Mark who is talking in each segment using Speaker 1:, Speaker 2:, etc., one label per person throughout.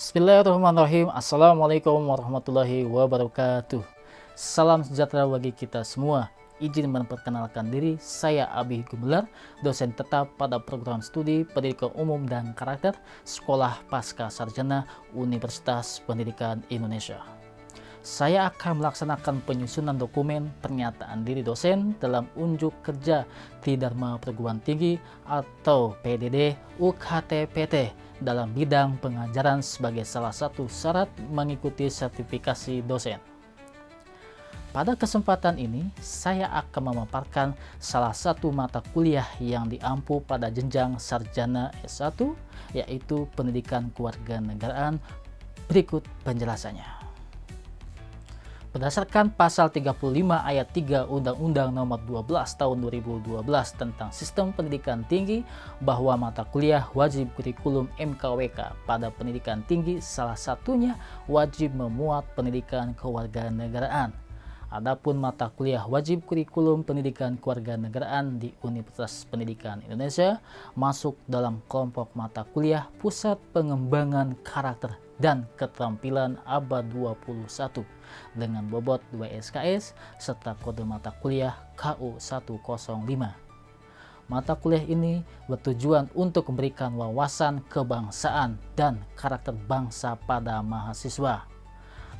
Speaker 1: Bismillahirrahmanirrahim. Assalamualaikum warahmatullahi wabarakatuh. Salam sejahtera bagi kita semua. Izin memperkenalkan diri, saya Abi Gumelar, dosen tetap pada program studi Pendidikan Umum dan Karakter Sekolah Pasca Sarjana Universitas Pendidikan Indonesia. Saya akan melaksanakan penyusunan dokumen pernyataan diri dosen dalam unjuk kerja di Dharma Perguruan Tinggi atau PDD UKT-PT dalam bidang pengajaran sebagai salah satu syarat mengikuti sertifikasi dosen. Pada kesempatan ini, saya akan memaparkan salah satu mata kuliah yang diampu pada jenjang sarjana S1, yaitu Pendidikan Kewarganegaraan. Berikut penjelasannya. Berdasarkan pasal 35 ayat 3 Undang-Undang Nomor 12 Tahun 2012 tentang Sistem Pendidikan Tinggi, bahwa mata kuliah wajib kurikulum MKWK pada pendidikan tinggi salah satunya wajib memuat pendidikan kewarganegaraan. Adapun mata kuliah wajib kurikulum pendidikan kewarganegaraan di Universitas Pendidikan Indonesia masuk dalam kelompok mata kuliah Pusat Pengembangan Karakter dan Keterampilan Abad 21 dengan bobot 2 SKS serta kode mata kuliah KU 105. Mata kuliah ini bertujuan untuk memberikan wawasan kebangsaan dan karakter bangsa pada mahasiswa.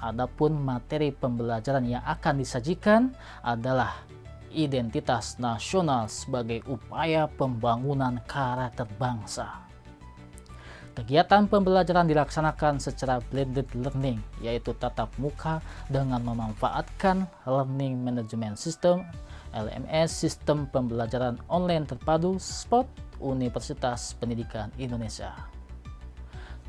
Speaker 1: Adapun materi pembelajaran yang akan disajikan adalah identitas nasional sebagai upaya pembangunan karakter bangsa. Kegiatan pembelajaran dilaksanakan secara blended learning, yaitu tatap muka dengan memanfaatkan Learning Management System (LMS), sistem pembelajaran online terpadu SPOT Universitas Pendidikan Indonesia.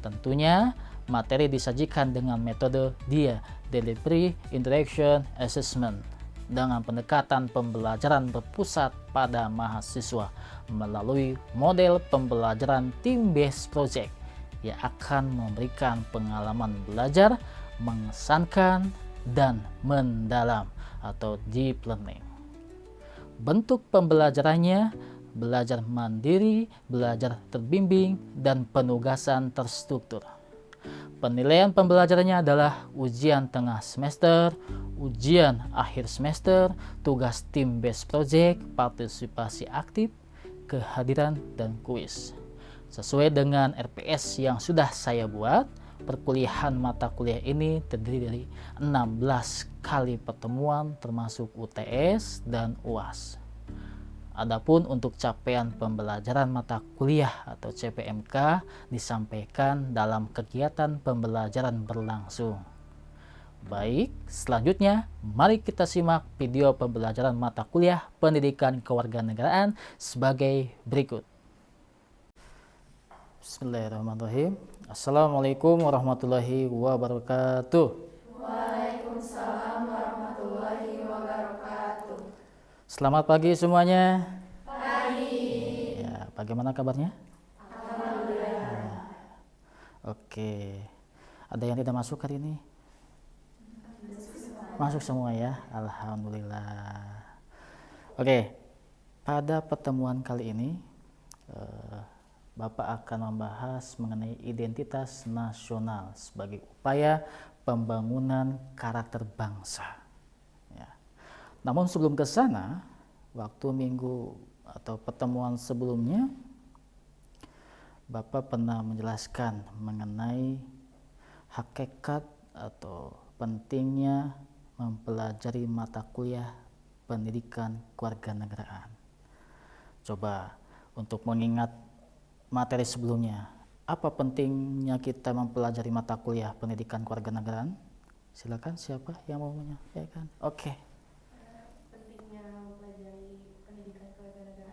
Speaker 1: Tentunya materi disajikan dengan metode DIA (Delivery Interaction Assessment) dengan pendekatan pembelajaran berpusat pada mahasiswa melalui model pembelajaran team-based project yang akan memberikan pengalaman belajar mengesankan dan mendalam atau deep learning. Bentuk pembelajarannya belajar mandiri, belajar terbimbing, dan penugasan terstruktur. Penilaian pembelajarannya adalah ujian tengah semester, ujian akhir semester, tugas tim based project, partisipasi aktif, kehadiran, dan kuis. Sesuai dengan RPS yang sudah saya buat, perkuliahan mata kuliah ini terdiri dari 16 kali pertemuan termasuk UTS dan UAS. Adapun untuk capaian pembelajaran mata kuliah atau CPMK disampaikan dalam kegiatan pembelajaran berlangsung. Baik, selanjutnya mari kita simak video pembelajaran mata kuliah Pendidikan Kewarganegaraan sebagai berikut. Bismillahirrahmanirrahim. Assalamualaikum warahmatullahi wabarakatuh.
Speaker 2: Waalaikumsalam warahmatullahi wabarakatuh.
Speaker 1: Selamat pagi semuanya.
Speaker 2: Pagi.
Speaker 1: Ya, bagaimana kabarnya?
Speaker 2: Alhamdulillah.
Speaker 1: Oke. Ada yang tidak masuk hari ini? Masuk semua ya. Alhamdulillah. Oke. Pada pertemuan kali ini Bapak akan membahas mengenai identitas nasional sebagai upaya pembangunan karakter bangsa. Namun sebelum ke sana, waktu minggu atau pertemuan sebelumnya, Bapak pernah menjelaskan mengenai hakikat atau pentingnya mempelajari mata kuliah pendidikan kewarganegaraan. Coba untuk mengingat materi sebelumnya, apa pentingnya kita mempelajari mata kuliah pendidikan kewarganegaraan? Silakan, siapa yang mau menyampaikan? Oke.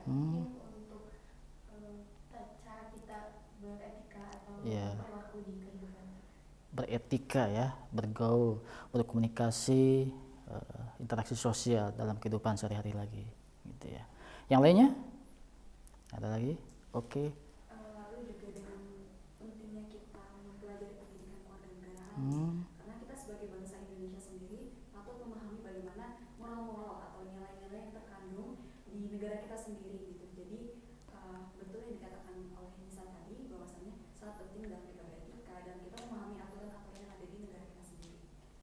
Speaker 2: Untuk cara kita beretika atau berlaku di kehidupan.
Speaker 1: Beretika ya, bergaul, berkomunikasi, interaksi sosial dalam kehidupan sehari-hari lagi, gitu ya. Yang lainnya? Ada lagi? Oke.
Speaker 2: Lalu juga dengan pentingnya kita mempelajari pendidikan kewarganegaraan, karena kita sebagai bangsa Indonesia sendiri patut memahami bagaimana moral-moral atau nilai-nilai yang terkandung di negara kita sendiri gitu. Jadi betul yang dikatakan oleh Nisa tadi bahwasannya sangat penting dalam kita beretika dan kita memahami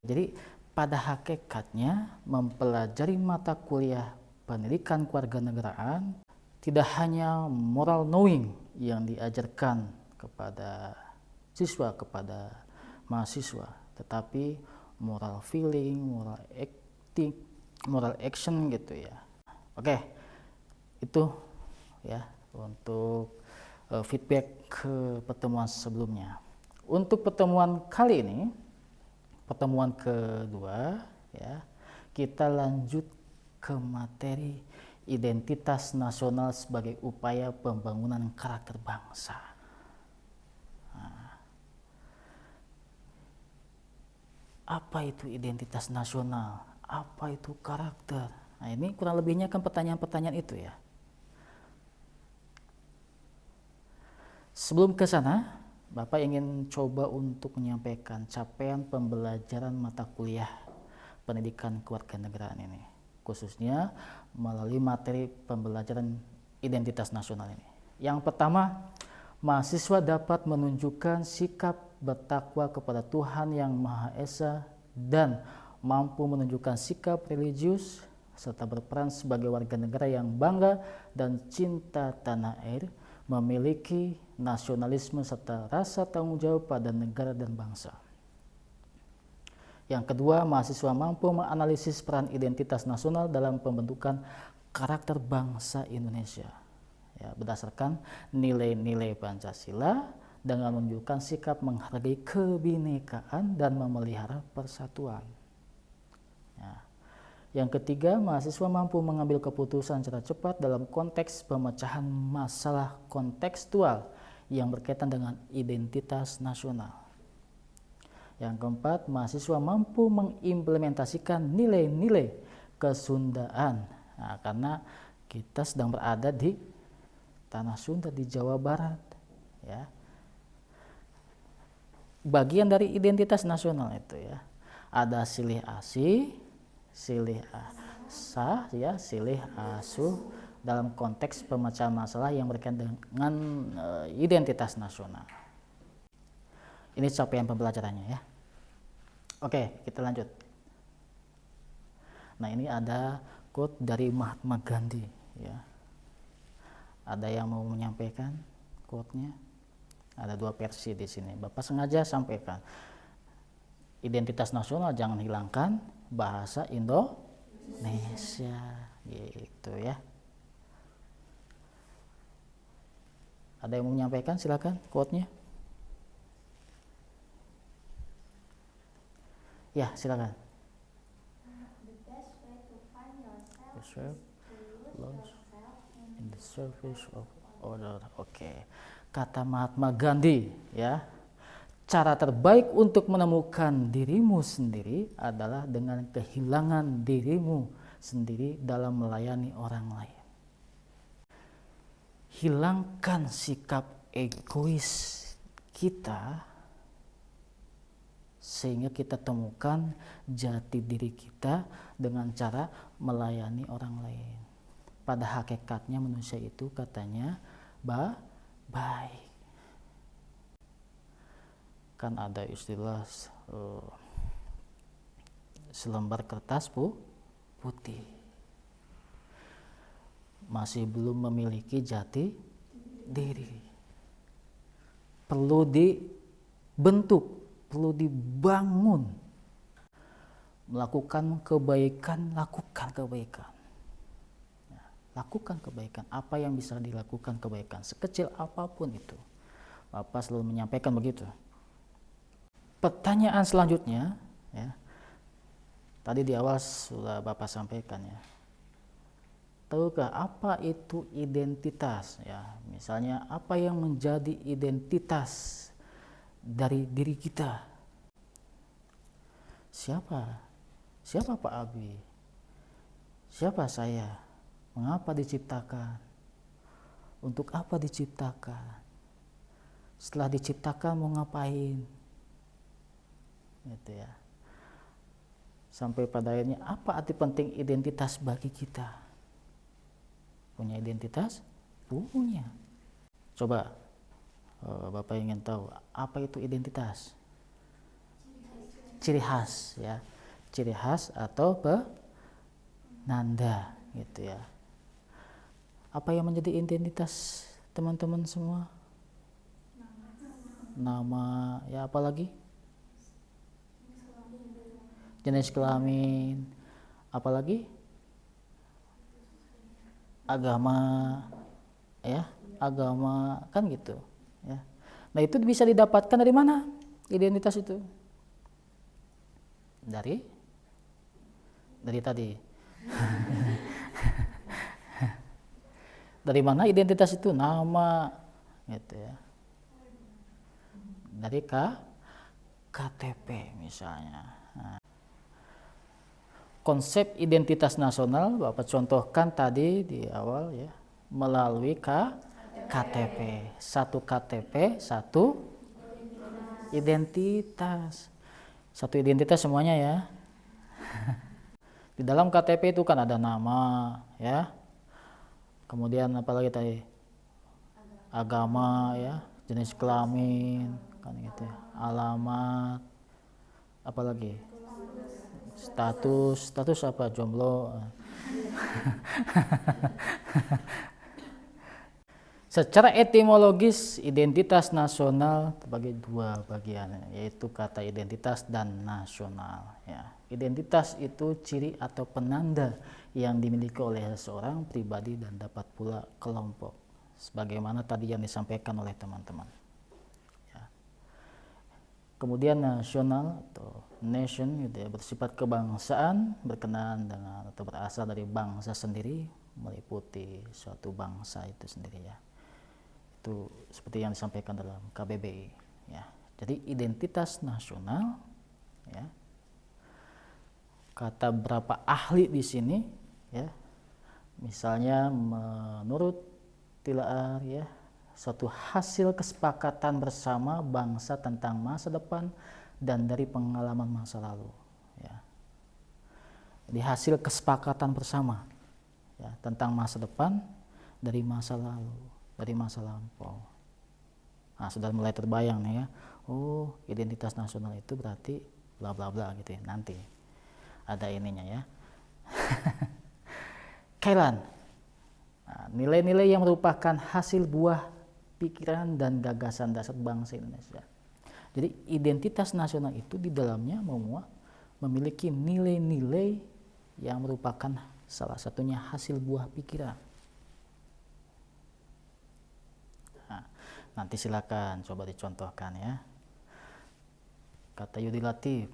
Speaker 1: Jadi pada hakikatnya mempelajari mata kuliah pendidikan kewarganegaraan tidak hanya moral knowing yang diajarkan kepada siswa, kepada mahasiswa, tetapi moral feeling, moral acting, moral action gitu ya. Oke, itu ya untuk feedback ke pertemuan sebelumnya. Untuk pertemuan kali ini, pertemuan kedua ya, kita lanjut ke materi identitas nasional sebagai upaya pembangunan karakter bangsa. Apa itu identitas nasional? Apa itu karakter? Nah, ini kurang lebihnya kan pertanyaan-pertanyaan itu ya. Sebelum ke sana, Bapak ingin coba untuk menyampaikan capaian pembelajaran mata kuliah pendidikan kewarganegaraan ini, khususnya melalui materi pembelajaran identitas nasional ini. Yang pertama, mahasiswa dapat menunjukkan sikap bertakwa kepada Tuhan Yang Maha Esa dan mampu menunjukkan sikap religius serta berperan sebagai warga negara yang bangga dan cinta tanah air, memiliki nasionalisme serta rasa tanggung jawab pada negara dan bangsa. Yang kedua, mahasiswa mampu menganalisis peran identitas nasional dalam pembentukan karakter bangsa Indonesia ya, berdasarkan nilai-nilai Pancasila dengan menunjukkan sikap menghargai kebinekaan dan memelihara persatuan. Ya. Yang ketiga, mahasiswa mampu mengambil keputusan secara cepat dalam konteks pemecahan masalah kontekstual yang berkaitan dengan identitas nasional. Yang keempat, mahasiswa mampu mengimplementasikan nilai-nilai kesundaan. Nah, karena kita sedang berada di tanah Sunda, di Jawa Barat, ya. Bagian dari identitas nasional itu ya, ada silih asih, silih asah, ya, silih asuh dalam konteks pemecahan masalah yang berkaitan dengan identitas nasional. Ini capaian pembelajarannya ya. Oke, kita lanjut. Nah, ini ada quote dari Mahatma Gandhi ya. Ada yang mau menyampaikan quote-nya? Ada dua versi di sini. Bapak sengaja sampaikan. Identitas nasional jangan hilangkan, bahasa Indonesia gitu ya. Ada yang mau menyampaikan? Silakan quote-nya. Ya, silakan.
Speaker 2: The best way to find yourself
Speaker 1: Yourself,
Speaker 2: is to lose yourself
Speaker 1: in the service of order. Oke. Kata Mahatma Gandhi ya. Cara terbaik untuk menemukan dirimu sendiri adalah dengan kehilangan dirimu sendiri dalam melayani orang lain. Hilangkan sikap egois kita sehingga kita temukan jati diri kita dengan cara melayani orang lain. Pada hakikatnya manusia itu katanya baik. Kan ada istilah selembar kertas putih. Masih belum memiliki jati diri. Perlu dibentuk, perlu dibangun. Melakukan kebaikan, lakukan kebaikan. Lakukan kebaikan. Apa yang bisa dilakukan kebaikan, sekecil apapun itu. Bapak selalu menyampaikan begitu. Pertanyaan selanjutnya, ya, tadi di awal sudah Bapak sampaikan ya. Tahukah apa itu identitas? Ya, misalnya apa yang menjadi identitas dari diri kita? Siapa Pak Abi? Siapa saya? Mengapa diciptakan? Untuk apa diciptakan? Setelah diciptakan mau ngapain? Gitu ya. Sampai pada akhirnya apa arti penting identitas bagi kita? Punya identitas? Punya. Coba Bapak ingin tahu apa itu identitas? ciri khas ya. Ciri khas atau penanda gitu ya. Apa yang menjadi identitas teman-teman semua? Nama ya, apalagi? Jenis kelamin, apalagi? Agama ya, agama kan gitu ya. Nah, itu bisa didapatkan dari mana identitas itu? Dari tadi. Dari mana identitas itu? Nama gitu ya. Dari KTP misalnya. Nah, konsep identitas nasional Bapak contohkan tadi di awal ya, melalui KTP. Satu KTP, satu identitas. Satu identitas semuanya ya. Di dalam KTP itu kan ada nama ya. Kemudian apalagi tadi? Agama ya, jenis kelamin kan gitu ya. Alamat, apalagi? Status apa? Jomblo. Secara etimologis identitas nasional terbagi dua bagian, yaitu kata identitas dan nasional ya. Identitas itu ciri atau penanda yang dimiliki oleh seseorang pribadi dan dapat pula kelompok, sebagaimana tadi yang disampaikan oleh teman-teman ya. Kemudian nasional atau nation gitu ya, bersifat kebangsaan, berkenaan dengan atau berasal dari bangsa sendiri, meliputi suatu bangsa itu sendiri ya. Itu seperti yang disampaikan dalam KBBI ya. Jadi identitas nasional ya, kata berapa ahli di sini ya, misalnya menurut Tilaar ya, suatu hasil kesepakatan bersama bangsa tentang masa depan dan dari pengalaman masa lalu ya. Jadi hasil kesepakatan bersama ya, tentang masa depan dari masa lalu, dari masa lampau. Nah, sudah mulai terbayang nih ya. Oh, identitas nasional itu berarti bla bla bla gitu ya. Nanti ada ininya ya. Kailan. Nah, nilai-nilai yang merupakan hasil buah pikiran dan gagasan dasar bangsa Indonesia. Jadi identitas nasional itu di dalamnya memiliki nilai-nilai yang merupakan salah satunya hasil buah pikiran. Nanti silakan coba dicontohkan ya. Kata Yudi Latif,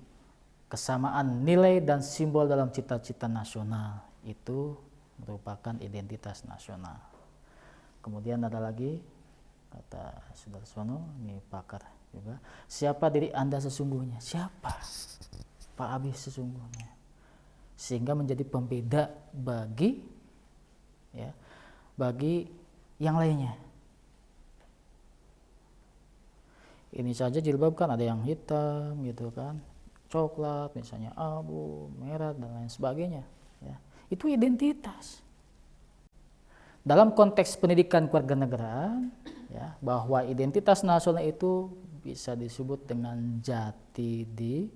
Speaker 1: kesamaan nilai dan simbol dalam cita-cita nasional itu merupakan identitas nasional. Kemudian ada lagi kata Sudarsono, ini pakar juga, siapa diri Anda sesungguhnya? Siapa Pak Abi sesungguhnya? Sehingga menjadi pembeda bagi yang lainnya. Ini saja jilbab kan ada yang hitam gitu kan, coklat misalnya, abu, merah dan lain sebagainya ya. Itu identitas. Dalam konteks pendidikan kewarganegaraan ya, bahwa identitas nasional itu bisa disebut dengan jati diri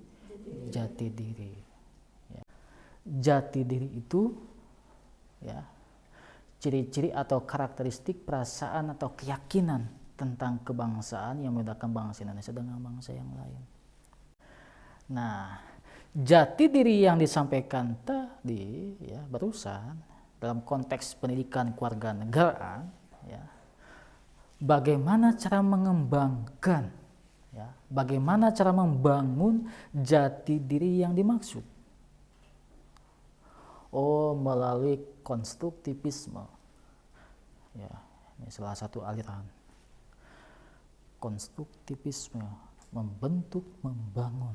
Speaker 1: ya. Jati diri itu ya, ciri-ciri atau karakteristik perasaan atau keyakinan tentang kebangsaan yang membedakan bangsa Indonesia dengan bangsa yang lain. Nah, jati diri yang disampaikan tadi ya barusan dalam konteks pendidikan kewarganegaraan ya, bagaimana cara mengembangkan ya, bagaimana cara membangun jati diri yang dimaksud? Oh, melalui konstruktivisme ya, ini salah satu aliran konstruktivisme, membentuk, membangun.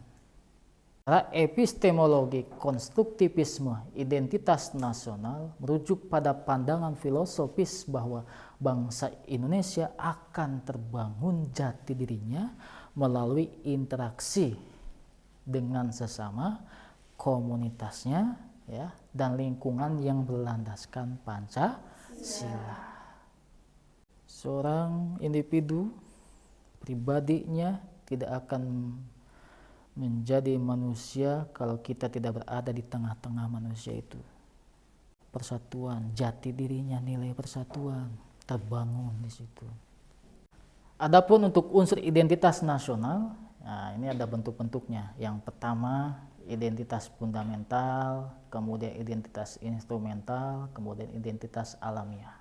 Speaker 1: Secara epistemologi konstruktivisme identitas nasional merujuk pada pandangan filosofis bahwa bangsa Indonesia akan terbangun jati dirinya melalui interaksi dengan sesama komunitasnya ya, dan lingkungan yang berlandaskan Pancasila. Seorang individu pribadinya tidak akan menjadi manusia kalau kita tidak berada di tengah-tengah manusia itu. Persatuan, jati dirinya, nilai persatuan terbangun di situ. Adapun untuk unsur identitas nasional, nah ini ada bentuk-bentuknya. Yang pertama, identitas fundamental, kemudian identitas instrumental, kemudian identitas alamiah.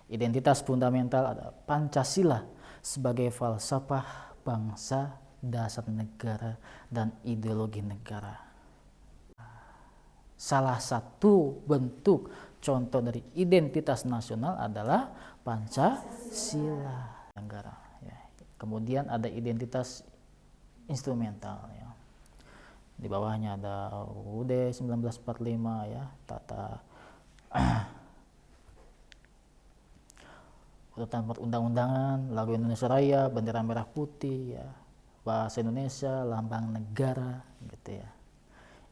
Speaker 1: Identitas fundamental ada Pancasila sebagai falsafah bangsa, dasar negara, dan ideologi negara. Salah satu bentuk contoh dari identitas nasional adalah Pancasila negara. Ya. Kemudian ada identitas instrumental. Ya. Di bawahnya ada UUD 1945 ya, tata urutan perundang-undangan, lagu Indonesia Raya, bendera merah putih, ya, bahasa Indonesia, lambang negara, gitu ya.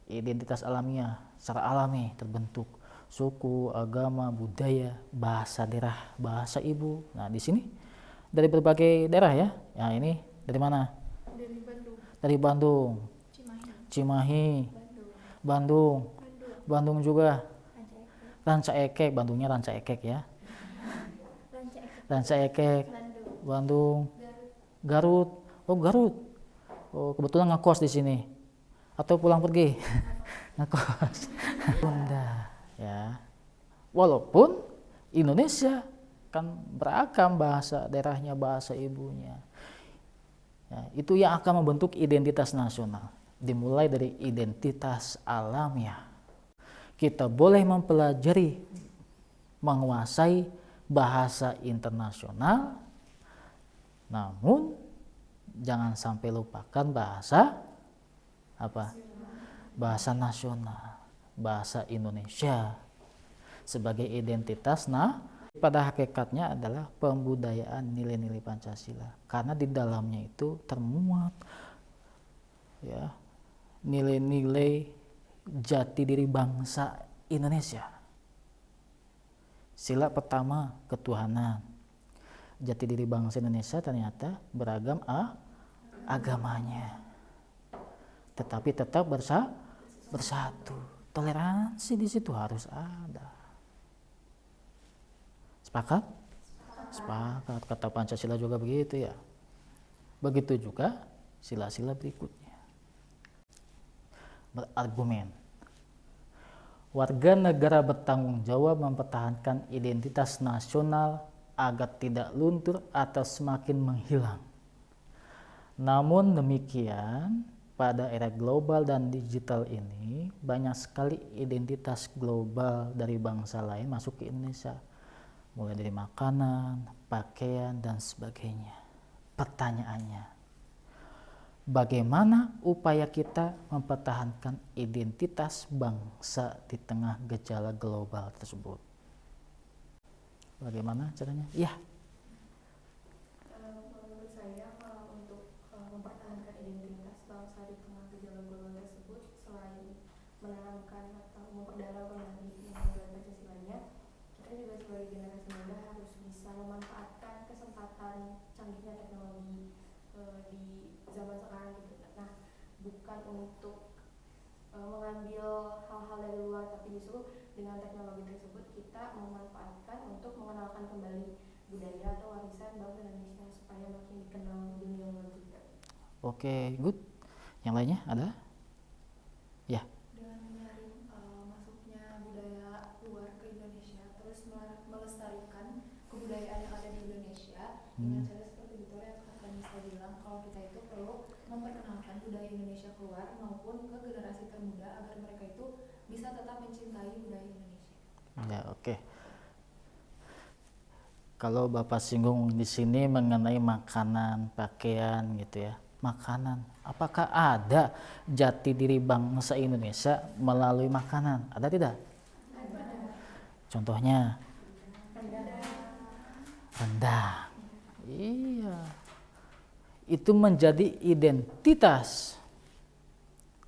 Speaker 1: Identitas alamiah, secara alami terbentuk suku, agama, budaya, bahasa daerah, bahasa ibu. Nah di sini dari berbagai daerah ya. Ya ini dari mana?
Speaker 2: Dari Bandung.
Speaker 1: Dari Bandung, Cimahi, Bandung, Bandung juga. Ranca Ekek, Bandungnya Ranca Ekek ya. Ranca Ekek, Bandung, Garut. Oh Garut. Oh kebetulan ngekos di sini. Atau pulang pergi ngekos. Bunda ya. Walaupun Indonesia kan beragam bahasa daerahnya, bahasa ibunya. Ya, itu yang akan membentuk identitas nasional. Dimulai dari identitas alamiah. Kita boleh mempelajari, menguasai bahasa internasional, namun jangan sampai lupakan bahasa apa? Bahasa nasional, bahasa Indonesia sebagai identitas. Nah, pada hakikatnya adalah pembudayaan nilai-nilai Pancasila, karena di dalamnya itu termuat ya nilai-nilai jati diri bangsa Indonesia. Sila pertama ketuhanan. Jati diri bangsa Indonesia ternyata beragam agamanya, tetapi tetap bersatu. Toleransi di situ harus ada. Sepakat? Sepakat. Kata Pancasila juga begitu ya. Begitu juga sila-sila berikutnya. Berargumen. Warga negara bertanggung jawab mempertahankan identitas nasional agar tidak luntur atau semakin menghilang. Namun demikian, pada era global dan digital ini, banyak sekali identitas global dari bangsa lain masuk ke Indonesia. Mulai dari makanan, pakaian, dan sebagainya. Pertanyaannya, bagaimana upaya kita mempertahankan identitas bangsa di tengah gejala global tersebut? Bagaimana caranya? Ya.
Speaker 2: Menurut saya kalau untuk mempertahankan identitas bangsa di tengah gejala global tersebut, selain menanamkan atau memperdalam kembali nilai Pancasilanya, kita juga sebagai generasi muda harus bisa memanfaatkan kesempatan canggihnya teknologi di zaman sekarang gitu. Nah, bukan untuk mengambil hal-hal dari luar, tapi justru dengan teknologi tersebut kita memanfaatkan untuk mengenalkan kembali budaya atau warisan bangsa Indonesia supaya makin dikenal dunia luar juga.
Speaker 1: Oke, good. Yang lainnya ada? Ya.
Speaker 2: Dengan menyaring masuknya budaya luar ke Indonesia, terus melestarikan kebudayaan yang ada di Indonesia dengan cara seperti itu yang akan bisa bilang kalau kita itu perlu memperkenalkan budaya Indonesia keluar maupun ke generasi termuda agar mereka itu bisa tetap mencintai budaya Indonesia.
Speaker 1: Ya, oke. Kalau Bapak singgung di sini mengenai makanan, pakaian gitu ya. Makanan, apakah ada jati diri bangsa Indonesia melalui makanan? Ada tidak?
Speaker 2: Ada.
Speaker 1: Contohnya? Rendang. Iya. Itu menjadi identitas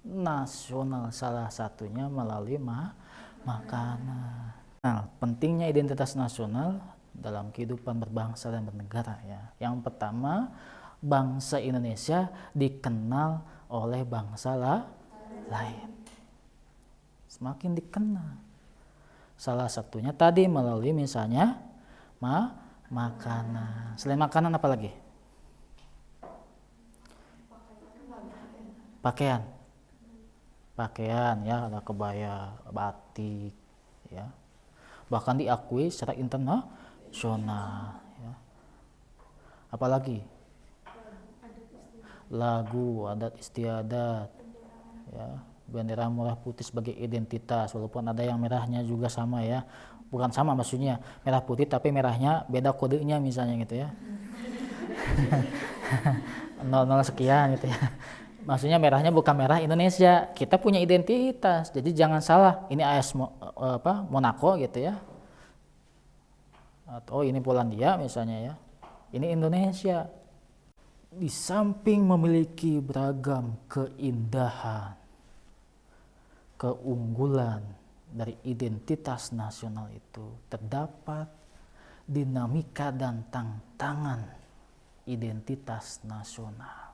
Speaker 1: nasional, salah satunya melalui makanan. Nah, pentingnya identitas nasional dalam kehidupan berbangsa dan bernegara ya. Yang pertama, bangsa Indonesia dikenal oleh bangsa lain. Semakin dikenal. Salah satunya tadi melalui misalnya makanan. Selain makanan apa lagi? Pakaian. Pakaian ya, ada kebaya, batik ya. Bahkan diakui secara internasional ya. Apalagi? Lagu, adat istiadat ya. Bendera merah putih sebagai identitas, walaupun ada yang merahnya juga sama ya. Bukan sama maksudnya, merah putih tapi merahnya beda kodenya misalnya gitu ya. 00 sekian gitu ya. Maksudnya merahnya bukan merah Indonesia. Kita punya identitas. Jadi jangan salah, ini AS Monaco gitu ya. Atau ini Polandia misalnya ya. Ini Indonesia. Di samping memiliki beragam keindahan, keunggulan dari identitas nasional itu, terdapat dinamika dan tantangan identitas nasional.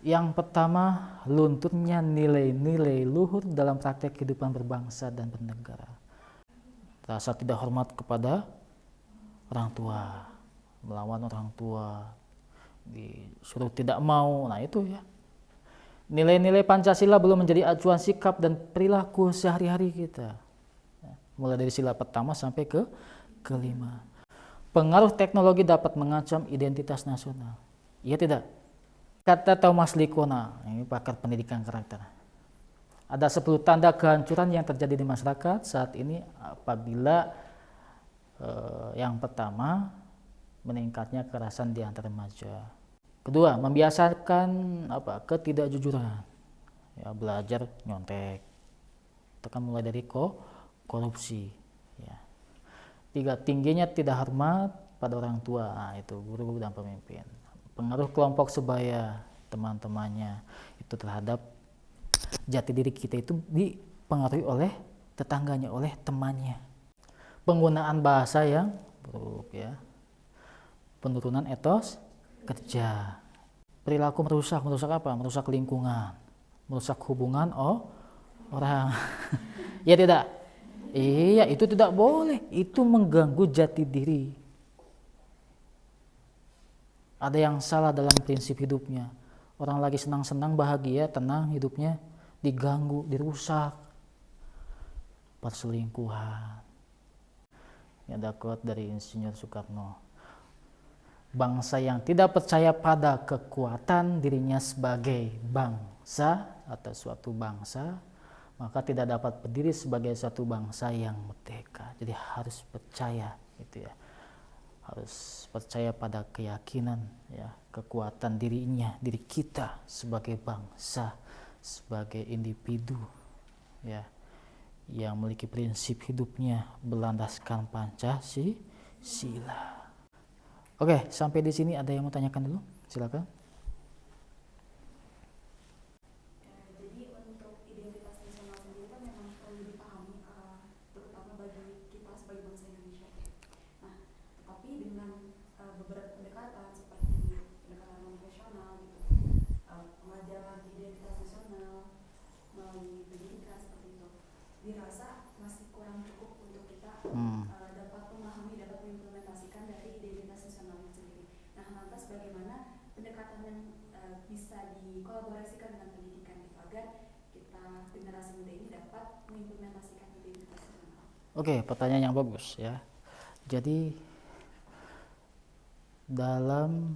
Speaker 1: Yang pertama, lunturnya nilai-nilai luhur dalam praktek kehidupan berbangsa dan bernegara. Rasa tidak hormat kepada orang tua, melawan orang tua, disuruh tidak mau, nah itu ya. Nilai-nilai Pancasila belum menjadi acuan sikap dan perilaku sehari-hari kita. Mulai dari sila pertama sampai ke kelima. Pengaruh teknologi dapat mengancam identitas nasional. Iya tidak? Kata Thomas Likona, ini pakar pendidikan karakter. Ada 10 tanda kehancuran yang terjadi di masyarakat saat ini apabila yang pertama, meningkatnya kekerasan di antara remaja. Kedua, membiasakan ketidakjujuran. Ya, belajar nyontek. Itu kan mulai dari korupsi. Ya. 3, tingginya tidak hormat pada orang tua. Nah, itu guru dan pemimpin. Pengaruh kelompok sebaya, teman-temannya itu terhadap jati diri kita itu dipengaruhi oleh tetangganya, oleh temannya. Penggunaan bahasa yang buruk ya. Penurunan etos kerja. Perilaku merusak apa? Merusak lingkungan, merusak hubungan orang. Ya tidak? Iya, itu tidak boleh. Itu mengganggu jati diri. Ada yang salah dalam prinsip hidupnya. Orang lagi senang-senang, bahagia, tenang hidupnya diganggu, dirusak. Perselingkuhan. Ini ada quote dari Insinyur Soekarno. Bangsa yang tidak percaya pada kekuatan dirinya sebagai bangsa atau suatu bangsa, maka tidak dapat berdiri sebagai suatu bangsa yang merdeka. Jadi harus percaya gitu ya. Harus percaya pada keyakinan ya, kekuatan dirinya, diri kita sebagai bangsa, sebagai individu ya, yang memiliki prinsip hidupnya berlandaskan Pancasila. Oke, sampai di sini ada yang mau tanyakan dulu? Silakan.
Speaker 2: Jadi untuk identitas nasional sendiri kan memang perlu dipahami, terutama bagi kita sebagai bangsa Indonesia. Nah, tetapi dengan beberapa pendekatan seperti pendekatan non-profesional gitu, pengajaran identitas nasional melalui pendidikan seperti itu, dirasa masih kurang cukup untuk kita dapat memahami, dapat mengimplementasikan dari identitas nasional itu sendiri. Nah, lantas bagaimana pendekatan yang bisa dikolaborasikan dengan pendidikan itu agar kita generasi muda ini dapat mengimplementasikan identitas nasional?
Speaker 1: Oke, pertanyaan yang bagus ya. Jadi dalam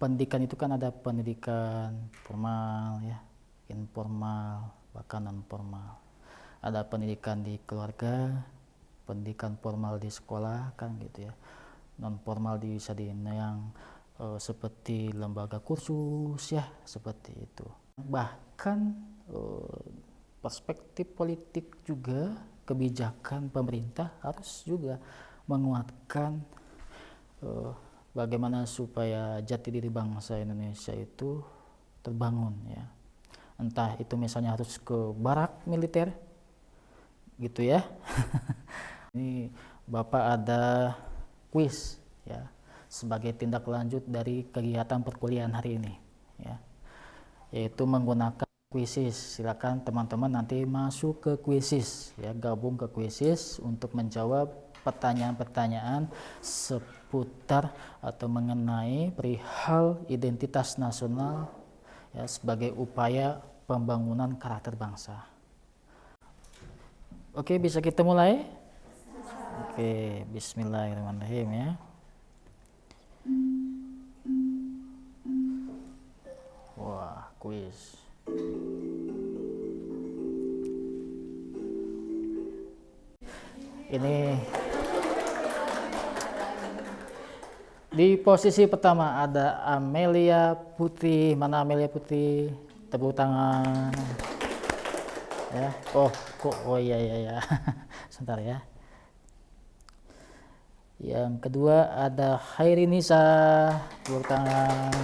Speaker 1: pendidikan itu kan ada pendidikan formal ya, informal, bahkan non formal. Ada pendidikan di keluarga, pendidikan formal di sekolah kan gitu ya. Non formal bisa yang seperti lembaga kursus ya, seperti itu. Bahkan perspektif politik juga, kebijakan pemerintah harus juga menguatkan bagaimana supaya jati diri bangsa Indonesia itu terbangun ya. Entah itu misalnya harus ke barak militer gitu ya. Ini Bapak ada kuis ya sebagai tindak lanjut dari kegiatan perkuliahan hari ini ya. yaitu menggunakan kuisis. Silakan teman-teman nanti masuk ke kuisis ya, gabung ke kuisis untuk menjawab pertanyaan-pertanyaan seputar atau mengenai perihal identitas nasional ya, sebagai upaya pembangunan karakter bangsa. Oke, bisa kita mulai? Oke, bismillahirrahmanirrahim ya. Wah, kuis. Ini di posisi pertama ada Amelia Putri. Mana Amelia Putri? Tepuk tangan. Ya. Oh iya. Sebentar ya. Yang kedua ada Hairi Nisa. Tepuk tangan.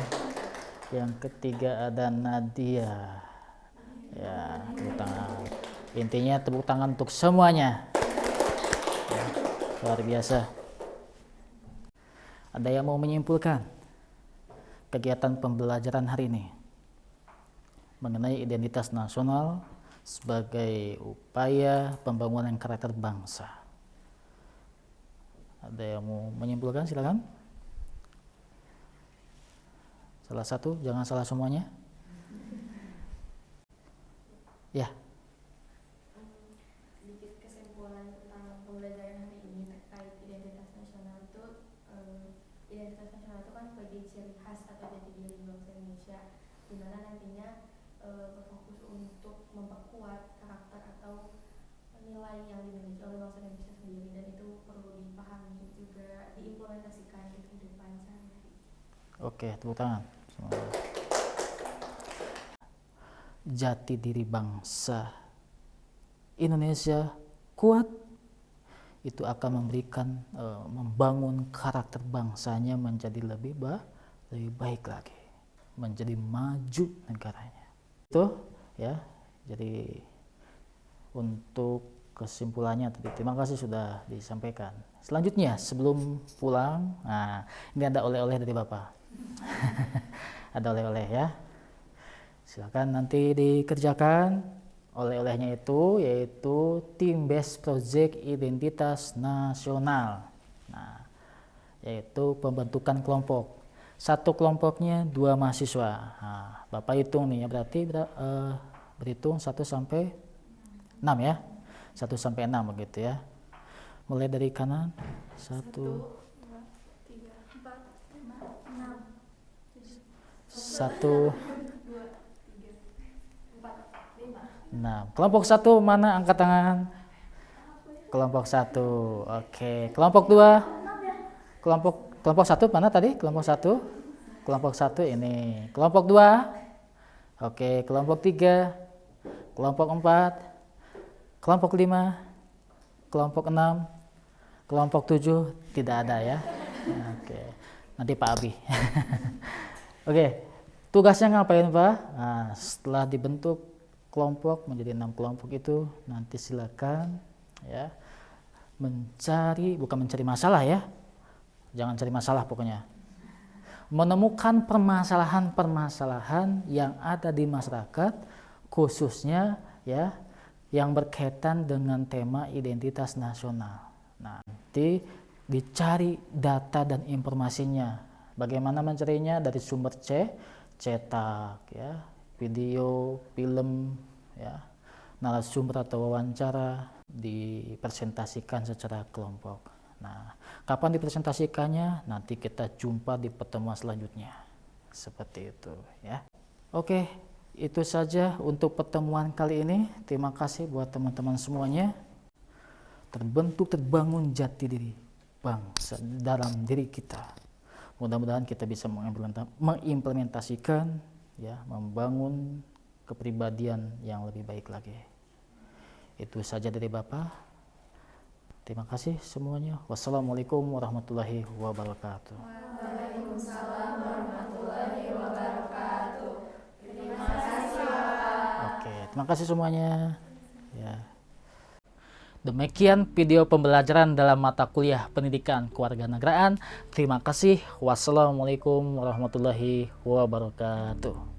Speaker 1: Yang ketiga ada Nadia. Ya, tepuk tangan. Intinya tepuk tangan untuk semuanya. Ya, luar biasa. Ada yang mau menyimpulkan kegiatan pembelajaran hari ini mengenai identitas nasional sebagai upaya pembangunan karakter bangsa? Ada yang mau menyimpulkan? Silakan. Salah satu, jangan salah semuanya. Ya.
Speaker 3: Sedikit kesimpulan tentang pembelajaran hari ini terkait identitas nasional itu, identitas nasional itu kan sebagai ciri khas atau jati diri bangsa Indonesia, di mana nantinya berfokus untuk memperkuat karakter atau nilai yang dimiliki oleh bangsa Indonesia sendiri, dan itu perlu dipahami juga diimplementasikan di kehidupan sehari-hari.
Speaker 1: Oke, tepuk tangan. Jati diri bangsa Indonesia kuat, itu akan memberikan membangun karakter bangsanya menjadi lebih baik lagi, menjadi maju negaranya. Itu ya. Jadi untuk kesimpulannya tadi, terima kasih sudah disampaikan. Selanjutnya sebelum pulang, nah ini ada oleh-oleh dari Bapak. Ada oleh-oleh ya. Silakan nanti dikerjakan. Oleh-olehnya itu yaitu Team Based Project Identitas Nasional. Nah, yaitu pembentukan kelompok. Satu kelompoknya 2 mahasiswa. Nah, Bapak hitung nih ya, berarti berhitung 1 sampai 6 ya. 1 sampai 6 begitu ya. Mulai dari kanan. 1 2 3 4 5 6 1. Nah, kelompok 1 mana, angkat tangan? Kelompok 1. Oke, kelompok 2. Kelompok 1 mana tadi? Kelompok 1. Kelompok 1 ini. Kelompok 2. Oke, kelompok 3. Kelompok 4. Kelompok 5. Kelompok 6. Kelompok 7 tidak ada ya. Oke. Nanti Pak Abi. Oke. Tugasnya ngapain, Pak? Nah, setelah dibentuk kelompok menjadi 6 kelompok itu, nanti silakan ya bukan mencari masalah ya, jangan cari masalah, pokoknya menemukan permasalahan-permasalahan yang ada di masyarakat, khususnya ya yang berkaitan dengan tema identitas nasional. Nah, nanti dicari data dan informasinya. Bagaimana mencarinya? Dari sumber cetak ya, video, film, ya, narasumber atau wawancara, dipresentasikan secara kelompok. Nah, kapan dipresentasikannya? Nanti kita jumpa di pertemuan selanjutnya. Seperti itu, ya. Oke, itu saja untuk pertemuan kali ini. Terima kasih buat teman-teman semuanya. Terbangun jati diri bangsa dalam diri kita. Mudah-mudahan kita bisa mengimplementasikan, ya, membangun kepribadian yang lebih baik lagi. Itu saja dari Bapak. Terima kasih semuanya. Wassalamualaikum warahmatullahi wabarakatuh.
Speaker 3: Waalaikumsalam warahmatullahi wabarakatuh. Terima kasih Bapak.
Speaker 1: Oke, terima kasih semuanya. Ya. Demikian video pembelajaran dalam mata kuliah Pendidikan Kewarganegaraan. Terima kasih. Wassalamualaikum warahmatullahi wabarakatuh.